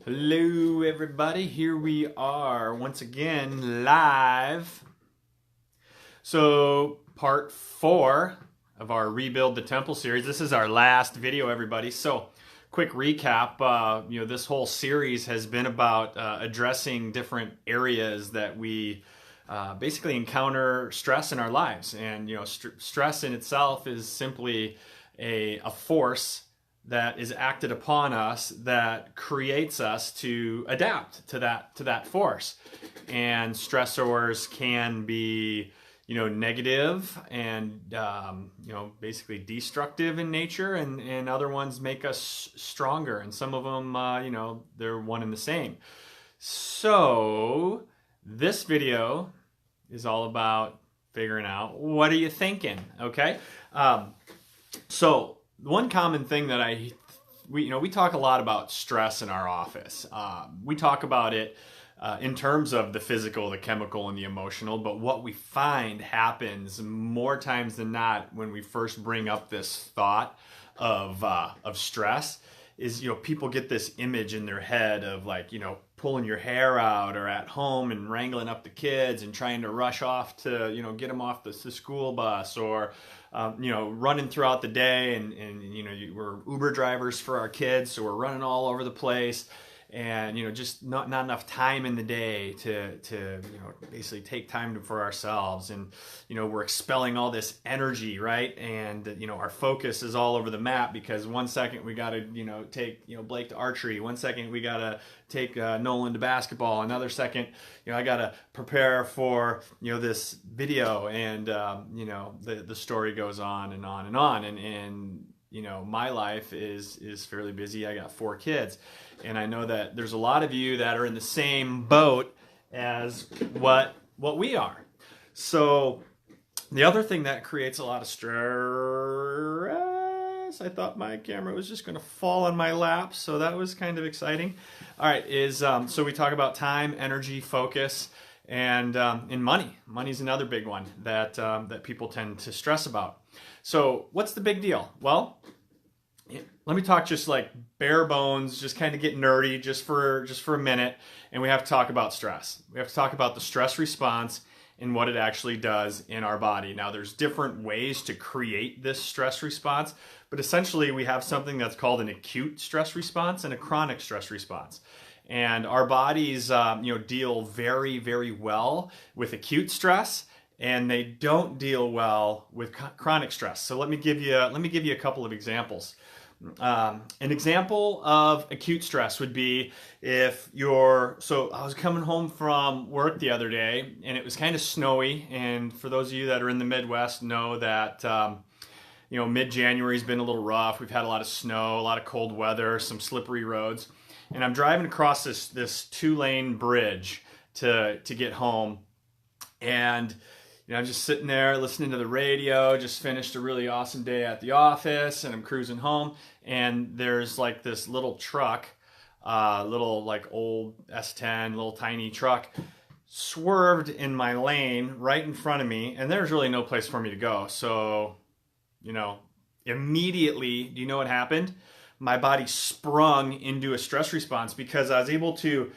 Hello everybody, here we are once again live. So part 4 of our Rebuild the Temple series. This is our last video, everybody. So quick recap, this whole series has been about addressing different areas that we basically encounter stress in our lives. And stress in itself is simply a force that is acted upon us that creates us to adapt to that force. And stressors can be negative and basically destructive in nature, and other ones make us stronger, and some of them they're one and the same. So this video is all about figuring out, what are you thinking? Okay, so one common thing that we talk a lot about stress in our office. We talk about it in terms of the physical, the chemical, and the emotional, but what we find happens more times than not when we first bring up this thought of stress is, people get this image in their head of pulling your hair out, or at home and wrangling up the kids and trying to rush off to, get them off the school bus, or running throughout the day, and we're Uber drivers for our kids, so we're running all over the place, and just not enough time in the day to basically take time for ourselves, and we're expelling all this energy, right? And our focus is all over the map, because one second we got to take Blake to archery, one second we got to take Nolan to basketball, another second I got to prepare for this video, and the story goes on and on and on, and my life is fairly busy. I got 4 kids, and I know that there's a lot of you that are in the same boat as what we are. So the other thing that creates a lot of stress, I thought my camera was just going to fall on my lap, so that was kind of exciting. All right, is so we talk about time, energy, focus, and money. Money's another big one that people tend to stress about. So what's the big deal? Well, let me talk just like bare bones, just kind of get nerdy just for a minute, and we have to talk about stress. We have to talk about the stress response and what it actually does in our body. Now, there's different ways to create this stress response, but essentially we have something that's called an acute stress response and a chronic stress response. And our bodies deal very, very well with acute stress, and they don't deal well with chronic stress. So let me give you a couple of examples. An example of acute stress would be so I was coming home from work the other day, and it was kind of snowy. And for those of you that are in the Midwest know that mid-January's been a little rough. We've had a lot of snow, a lot of cold weather, some slippery roads. And I'm driving across this 2-lane bridge to get home, and I'm just sitting there listening to the radio. Just finished a really awesome day at the office, and I'm cruising home, and there's like this little truck, little like old S10, little tiny truck, swerved in my lane right in front of me, and there's really no place for me to go. So, immediately, do you know what happened? My body sprung into a stress response, because I was able to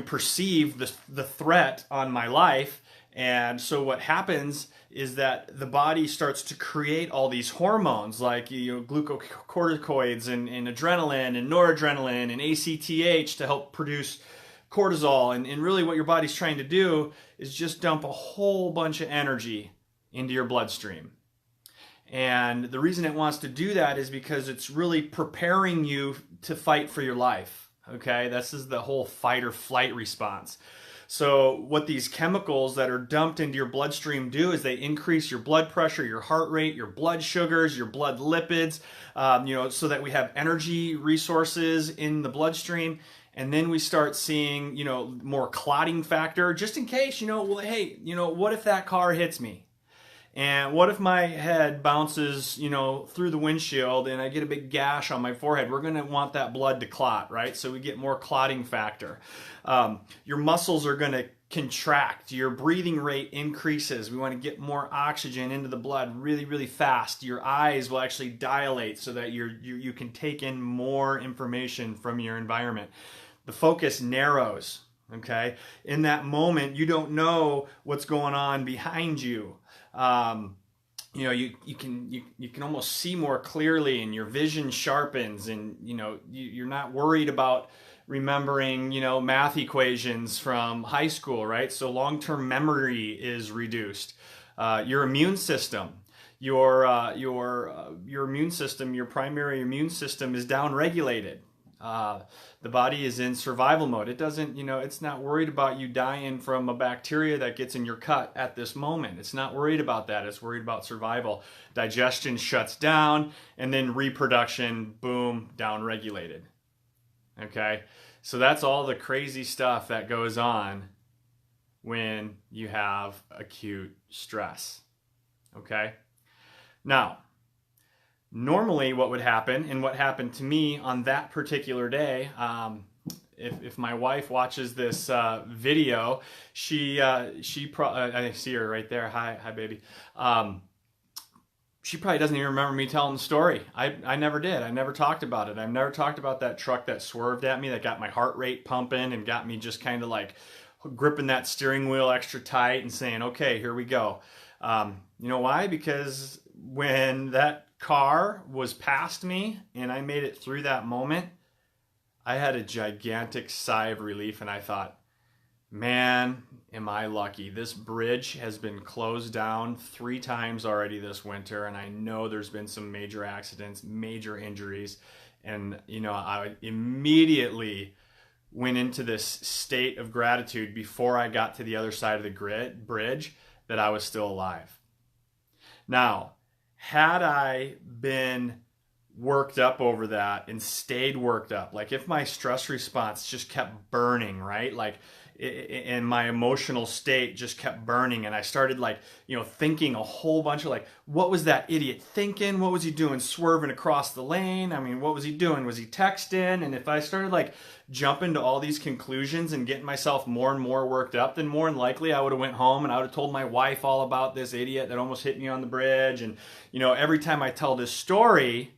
perceive the threat on my life. And so what happens is that the body starts to create all these hormones like glucocorticoids and adrenaline and noradrenaline and ACTH to help produce cortisol. And really what your body's trying to do is just dump a whole bunch of energy into your bloodstream. And the reason it wants to do that is because it's really preparing you to fight for your life. Okay, this is the whole fight or flight response. So what these chemicals that are dumped into your bloodstream do is they increase your blood pressure, your heart rate, your blood sugars, your blood lipids, so that we have energy resources in the bloodstream. And then we start seeing, more clotting factor, just in case, what if that car hits me? And what if my head bounces, through the windshield and I get a big gash on my forehead? We're going to want that blood to clot, right? So we get more clotting factor. Your muscles are going to contract. Your breathing rate increases. We want to get more oxygen into the blood really, really fast. Your eyes will actually dilate so that you can take in more information from your environment. The focus narrows. Okay, in that moment, you don't know what's going on behind you. You know, you can almost see more clearly, and your vision sharpens, and you know you're not worried about remembering, you know, math equations from high school, right? So long-term memory is reduced. Your immune system, your immune system, your primary immune system is downregulated. The body is in survival mode. It doesn't, you know, it's not worried about you dying from a bacteria that gets in your gut at this moment. It's not worried about that. It's worried about survival. Digestion shuts down, and then reproduction, boom, downregulated. Okay, so that's all the crazy stuff that goes on when you have acute stress. Okay, now, normally what would happen, and what happened to me on that particular day, if my wife watches this video, I see her right there. Hi, baby. She probably doesn't even remember me telling the story. I never did. I never talked about it. I've never talked about that truck that swerved at me, that got my heart rate pumping and got me just kind of like gripping that steering wheel extra tight and saying, okay, here we go. You know why? Because when that car was past me and I made it through that moment, I had a gigantic sigh of relief, and I thought, man, am I lucky. This bridge has been closed down 3 times already this winter, and I know there's been some major accidents, major injuries, and you know, I immediately went into this state of gratitude before I got to the other side of the bridge that I was still alive. Now, had I been worked up over that and stayed worked up, like if my stress response just kept burning, right? Like, and my emotional state just kept burning, and I started like, you know, thinking a whole bunch of like, what was that idiot thinking? What was he doing swerving across the lane? I mean, what was he doing? Was he texting? And if I started like jumping to all these conclusions and getting myself more and more worked up, then more than likely I would have went home and I would have told my wife all about this idiot that almost hit me on the bridge. And, you know, every time I would tell this story,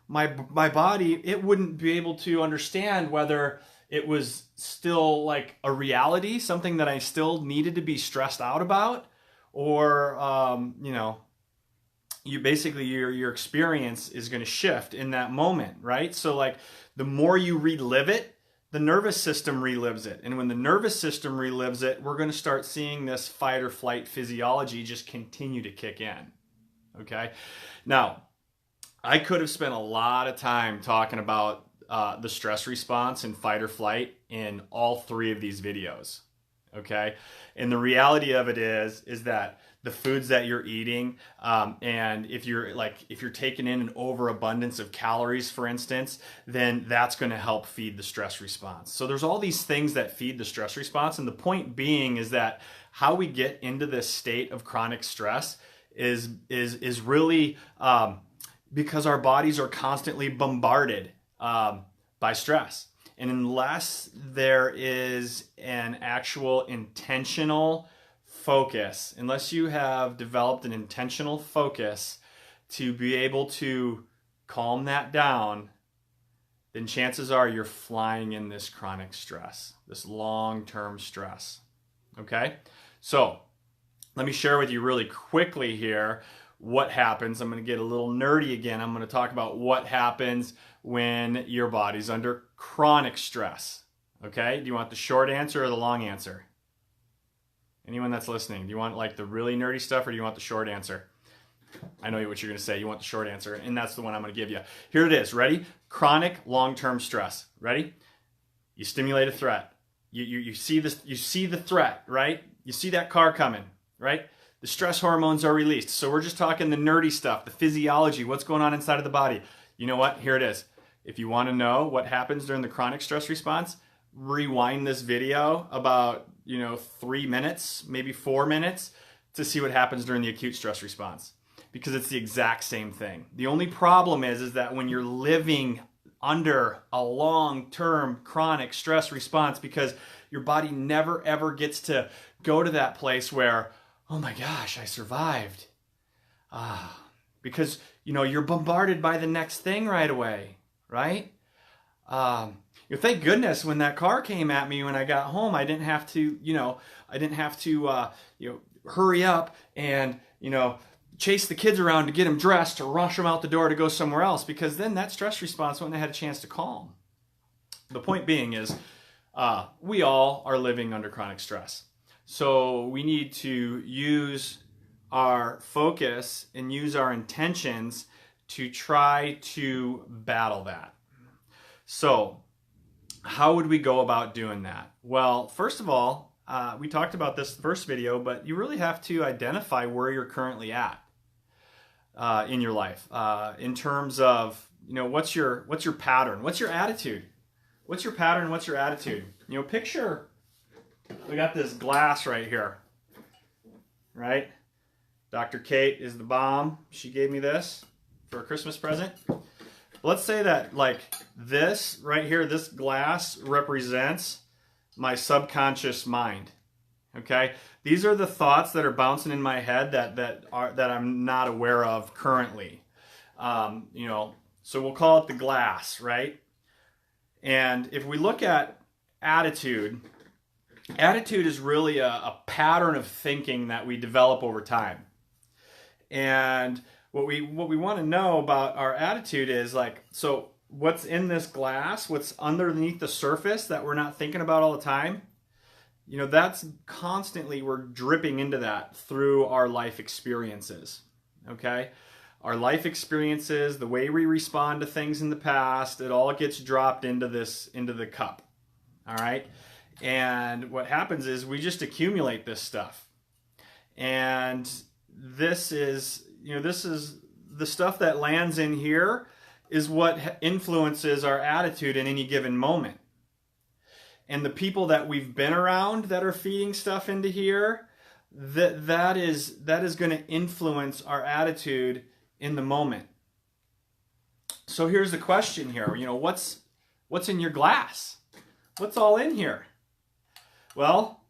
my body, it wouldn't be able to understand whether it was still like a reality, something that I still needed to be stressed out about, or, you know, your experience is going to shift in that moment, right? So like the more you relive it, the nervous system relives it. And when the nervous system relives it, we're going to start seeing this fight or flight physiology just continue to kick in. Okay. Now, I could have spent a lot of time talking about the stress response and fight or flight in all 3 of these videos. Okay. And the reality of it is that the foods that you're eating, and if you're taking in an overabundance of calories, for instance, then that's going to help feed the stress response. So there's all these things that feed the stress response. And the point being is that how we get into this state of chronic stress is really, because our bodies are constantly bombarded by stress. And unless there is an actual intentional focus, unless you have developed an intentional focus to be able to calm that down, then chances are you're flying in this chronic stress, this long-term stress. Okay? So let me share with you really quickly here what happens. I'm going to get a little nerdy again. I'm going to talk about what happens when your body's under chronic stress. Okay? Do you want the short answer or the long answer? Anyone that's listening, do you want like the really nerdy stuff or do you want the short answer? I know what you're going to say. You want the short answer, and that's the one I'm going to give you. Here it is. Ready? Chronic long-term stress. Ready? You stimulate a threat. You see this. You see the threat, right? You see that car coming, right? The stress hormones are released. So we're just talking the nerdy stuff, the physiology, what's going on inside of the body. You know what? Here it is. If you want to know what happens during the chronic stress response, rewind this video about 3 minutes, maybe 4 minutes, to see what happens during the acute stress response, because it's the exact same thing. The only problem is that when you're living under a long-term chronic stress response, because your body never ever gets to go to that place where, oh my gosh, I survived. Because, you're bombarded by the next thing right away, right? Thank goodness when that car came at me when I got home, I didn't have to, hurry up and, chase the kids around to get them dressed, to rush them out the door to go somewhere else, because then that stress response wouldn't have had a chance to calm. The point being is, we all are living under chronic stress. So we need to use our focus and use our intentions to try to battle that. So how would we go about doing that? Well, first of all, we talked about this in the first video, but you really have to identify where you're currently at in your life, in terms of, what's your pattern? What's your attitude? What's your pattern? What's your attitude? Picture, we got this glass right here, right? Dr. Kate is the bomb. She gave me this for a Christmas present. Let's say that like this right here, this glass represents my subconscious mind. Okay, these are the thoughts that are bouncing in my head that I'm not aware of currently. So we'll call it the glass, right? And if we look at attitude is really a pattern of thinking that we develop over time. And what we want to know about our attitude is like, so what's in this glass, what's underneath the surface that we're not thinking about all the time, that's constantly, we're dripping into that through our life experiences, okay? Our life experiences, the way we respond to things in the past, it all gets dropped into the cup, all right? And what happens is we just accumulate this stuff. And this is the stuff that lands in here is what influences our attitude in any given moment. And the people that we've been around that are feeding stuff into here, that is going to influence our attitude in the moment. So here's the question here. What's in your glass? What's all in here? Well,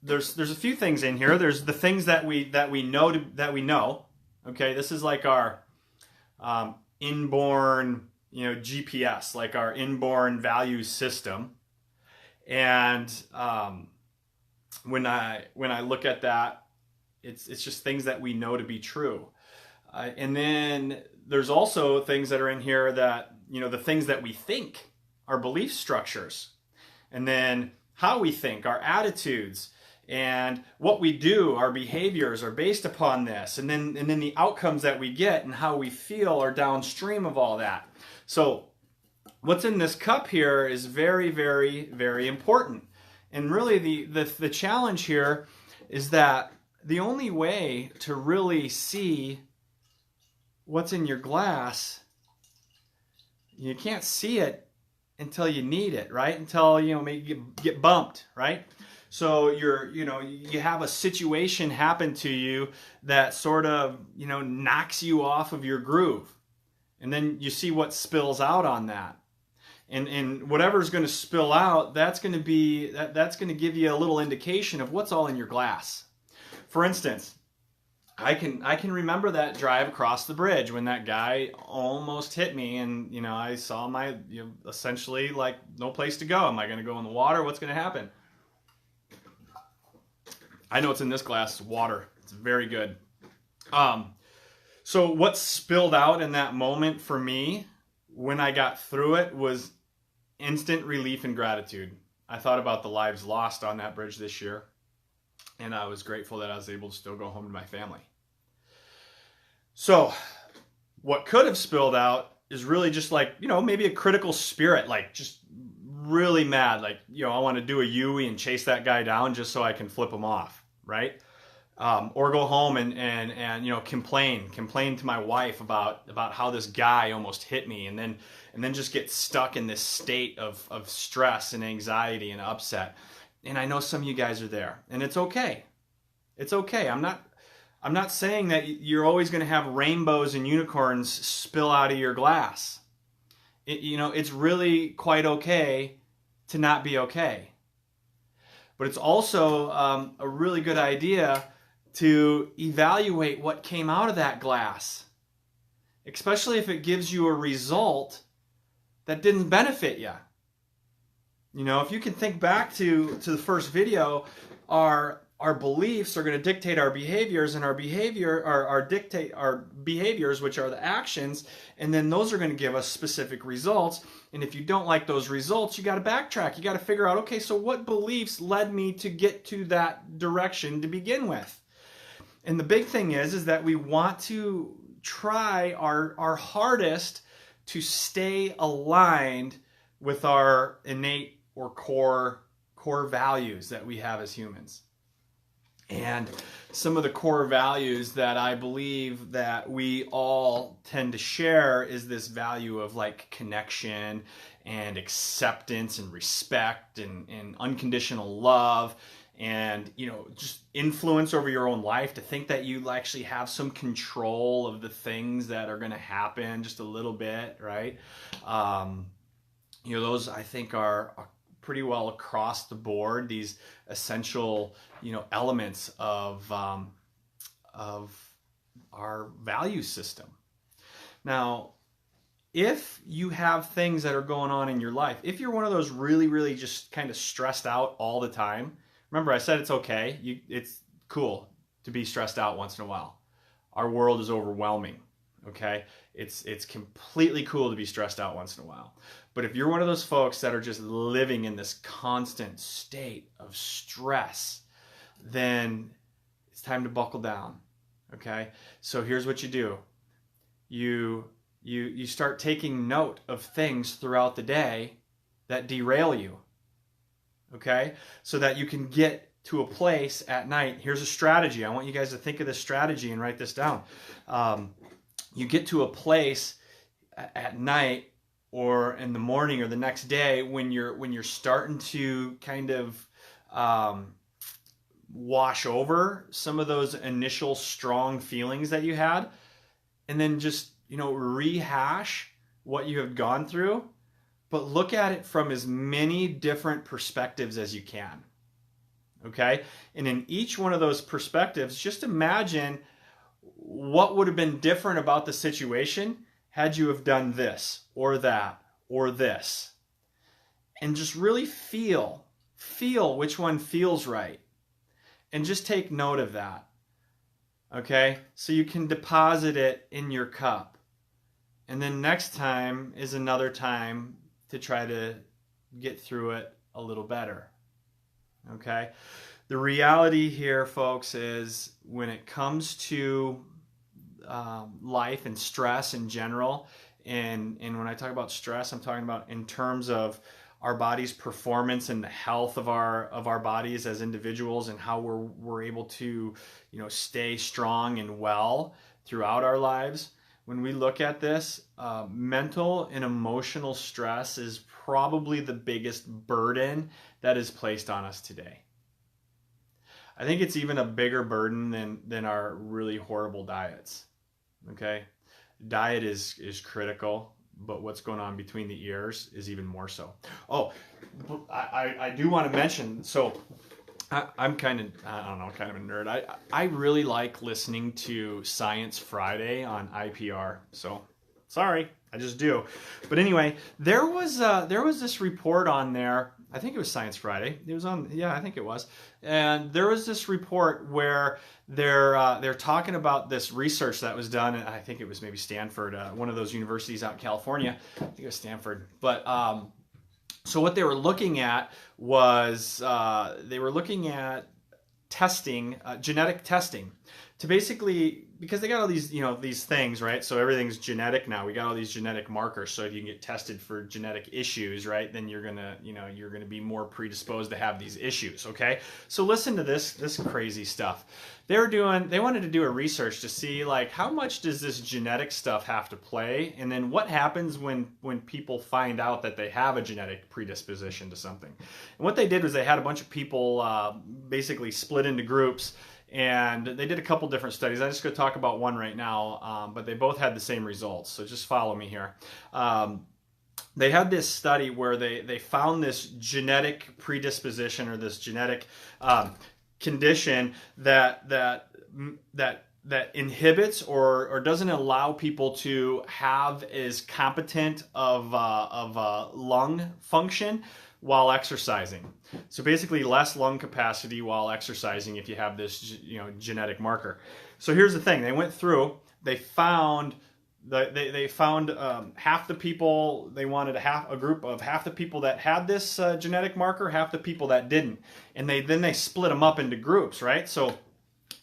there's a few things in here. There's the things that we know. Okay, this is like our inborn GPS, like our inborn value system. And when I look at that, it's just things that we know to be true. And then there's also things that are in here that, the things that we think, our belief structures, and then how we think, our attitudes, and what we do, our behaviors are based upon this. And then the outcomes that we get and how we feel are downstream of all that. So what's in this cup here is very, very, very important. And really the challenge here is that the only way to really see what's in your glass, you can't see it until you need it, right? Until, maybe you get bumped, right? So you have a situation happen to you that sort of, knocks you off of your groove. And then you see what spills out on that. And whatever's going to spill out, that's going to give you a little indication of what's all in your glass. For instance, I can remember that drive across the bridge when that guy almost hit me, and I saw my essentially like no place to go. Am I going to go in the water? What's going to happen? I know what's in this glass. Water. It's very good. So what spilled out in that moment for me when I got through it was instant relief and gratitude. I thought about the lives lost on that bridge this year, and I was grateful that I was able to still go home to my family. So what could have spilled out is really just like, maybe a critical spirit, like just really mad. Like, I want to do a Yui and chase that guy down just so I can flip him off, right? Or go home and complain to my wife about how this guy almost hit me, and then just get stuck in this state of stress and anxiety and upset. And I know some of you guys are there, and it's okay. It's okay. I'm not saying that you're always going to have rainbows and unicorns spill out of your glass. it's really quite okay to not be okay. But it's also a really good idea to evaluate what came out of that glass, especially if it gives you a result that didn't benefit you. If you can think back to the first video, our beliefs are going to dictate our behaviors, and our dictate our behaviors, which are the actions, and then those are going to give us specific results. And if you don't like those results, you got to backtrack. You got to figure out, okay, so what beliefs led me to get to that direction to begin with? And the big thing is that we want to try our hardest to stay aligned with our innate or core values that we have as humans. And some of the core values that I believe that we all tend to share is this value of like connection and acceptance and respect and unconditional love, and just influence over your own life, to think that you actually have some control of the things that are going to happen just a little bit, right? Those I think are pretty well across the board, these essential elements of our value system. Now, if you have things that are going on in your life, if you're one of those really, really just kind of stressed out all the time, remember I said it's okay. It's cool to be stressed out once in a while. Our world is overwhelming, okay? It's completely cool to be stressed out once in a while. But if you're one of those folks that are just living in this constant state of stress, then it's time to buckle down, okay? So here's what you do. You start taking note of things throughout the day that derail you, okay? So that you can get to a place at night. Here's a strategy. I want you guys to think of this strategy and write this down. You get to a place at night or in the morning or the next day when you're starting to kind of wash over some of those initial strong feelings that you had, and then just rehash what you have gone through, but look at it from as many different perspectives as you can. Okay? And in each one of those perspectives, just imagine what would have been different about the situation had you have done this or that or this. And just really feel which one feels right. And just take note of that. Okay? So you can deposit it in your cup. And then next time is another time to try to get through it a little better. Okay? The reality here, folks, is when it comes to life and stress in general, and when I talk about stress, I'm talking about in terms of our body's performance and the health of our bodies as individuals, and how we're able to stay strong and well throughout our lives. When we look at this, mental and emotional stress is probably the biggest burden that is placed on us today. I think it's even a bigger burden than our really horrible diets. Okay? Diet is critical, but what's going on between the ears is even more so. Oh, I do want to mention, so I'm kind of a nerd. I really like listening to Science Friday on IPR. So, sorry, I just do. But anyway, there was this report on there. I think it was Science Friday. It was on, yeah, I think it was. And there was this report where they're talking about this research that was done, and I think it was maybe Stanford, one of those universities out in California. I think it was Stanford. But so what they were looking at was they were looking at testing, genetic testing, to basically, because they got all these, these things, right? So everything's genetic now. We got all these genetic markers. So if you can get tested for genetic issues, right, then you're gonna be more predisposed to have these issues. Okay. So listen to this crazy stuff. They wanted to do a research to see, like, how much does this genetic stuff have to play, and then what happens when people find out that they have a genetic predisposition to something. And what they did was they had a bunch of people basically split into groups, and they did a couple different studies. I'm just going to talk about one right now, but they both had the same results, so just follow me here. they had this study where they found this genetic predisposition, or this genetic condition that inhibits or doesn't allow people to have as competent of lung function while exercising. So basically less lung capacity while exercising if you have this genetic marker. So here's the thing. They went through, they found half the people. They wanted a group of half the people that had this genetic marker, half the people that didn't, and then they split them up into groups, right? So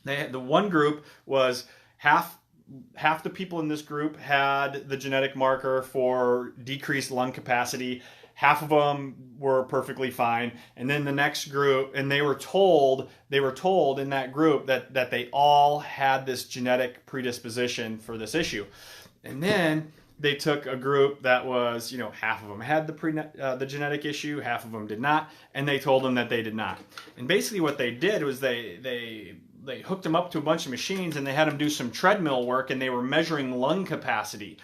the one group was half the people in this group had the genetic marker for decreased lung capacity. Half of them were perfectly fine, and then the next group, and they were told in that group that they all had this genetic predisposition for this issue. And then they took a group that was, half of them had the genetic issue, half of them did not, and they told them that they did not. And basically what they did was they hooked them up to a bunch of machines, and they had them do some treadmill work, and they were measuring lung capacity.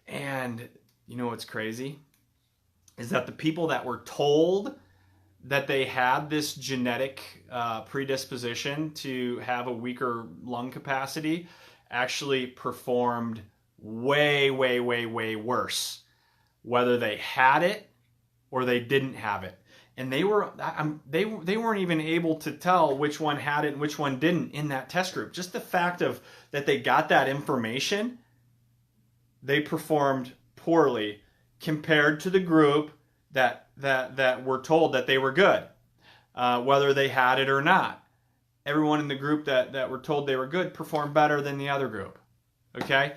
And you know what's crazy? Is that the people that were told that they had this genetic predisposition to have a weaker lung capacity actually performed way, way, way, way worse, whether they had it or they didn't have it. And they weren't even able to tell which one had it and which one didn't in that test group. Just the fact of that they got that information, they performed poorly compared to the group that were told that they were good, whether they had it or not. Everyone in the group that were told they were good performed better than the other group. Okay?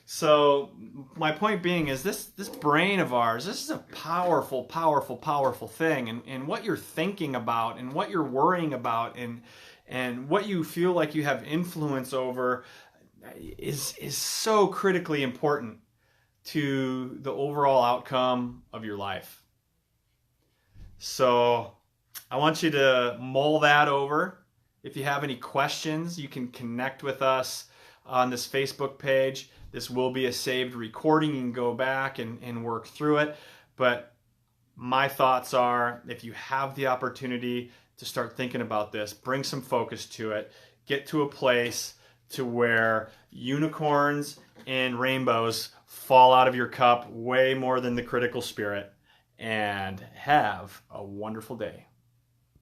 So my point being is this brain of ours, this is a powerful, powerful, powerful thing. And what you're thinking about and what you're worrying about and what you feel like you have influence over is so critically important to the overall outcome of your life. So I want you to mull that over. If you have any questions, you can connect with us on this Facebook page. This will be a saved recording. You can go back and work through it. But my thoughts are, if you have the opportunity to start thinking about this, bring some focus to it. Get to a place to where unicorns and rainbows fall out of your cup way more than the critical spirit. And have a wonderful day.